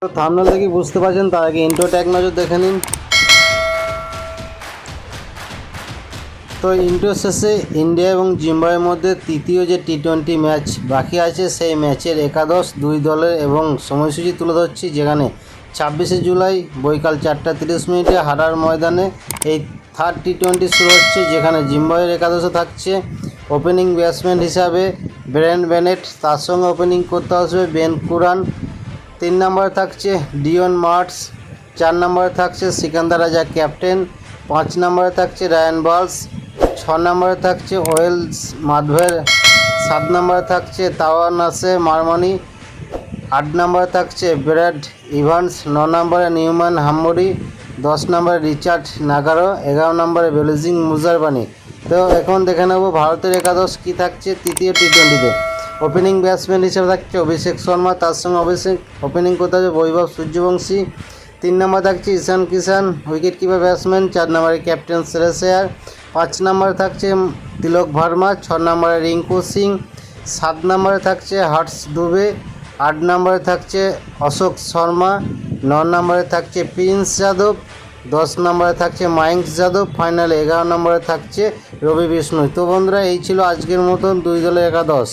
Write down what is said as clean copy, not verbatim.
তো থাম্বনেল দেখে বুঝতে পারছেন, তার আগে ইন্ট্রোটা এক নজর দেখে নিন। তো ইন্ট্রো শেষে ইন্ডিয়া এবং জিম্বাবুয়ের মধ্যে তৃতীয় যে টি-20 ম্যাচ বাকি আছে, সেই ম্যাচের একাদশ দুই দলের এবং সময়সূচি তুলে ধরছি, যেখানে 26শে জুলাই বৈকাল 4:30 হারার ময়দানে এই থার্ড টি-20 শুরু হচ্ছে, যেখানে জিম্বাবুয়ের একাদশে থাকছে ওপেনিং ব্যাটসম্যান হিসাবে ব্রেন বেনেট, তার সঙ্গে ওপেনিং করতে আসবে বেন কুরান। 3 নম্বরে থাকছে ডিওন মার্টস, 4 নম্বরে থাকছে সিকান্দার রাজা ক্যাপ্টেন, 5 নম্বরে থাকছে রায়ান বার্লস, 6 নম্বরে থাকছে ওয়েলস মাধভের, 7 নম্বরে থাকছে তাওয়ানাসে মারমানি, 8 নম্বরে থাকছে ব্র্যাড ইভান্স, 9 নম্বরে নিউম্যান হাম্মরি, 10 নম্বরে রিচার্ড নাগারো, 11 নম্বরে বেলজিং মুজারবানি। তো এখন দেখে নেব ভারতের একাদশ কী থাকছে তৃতীয় টি-20-তে। ওপেনিং ব্যাটসম্যান হিসেবে থাকছে অভিষেক শর্মা, তার সঙ্গে ওপেনিং করতে হবে বৈভব সূর্যবংশী। 3 নম্বরে থাকছে ঈশান কিষান, উইকেট কিপার ব্যাটসম্যান। 4 নম্বরে ক্যাপ্টেন শ্রেয়স আয়ার, 5 নম্বরে থাকছে তিলক ভার্মা, 6 নম্বরে রিঙ্কু সিং, 7 নম্বরে থাকছে হর্ষ দুবে, 8 নম্বরে থাকছে অশোক শর্মা, 9 নম্বরে থাকছে প্রিন্স যাদব, 10 নম্বরে থাকছে মায়াঙ্ক যাদব, ফাইনালে 11 নম্বরে থাকছে রবি বিষ্ণু। তো বন্ধুরা, এই ছিল আজকের মতন দুই দলের একাদশ।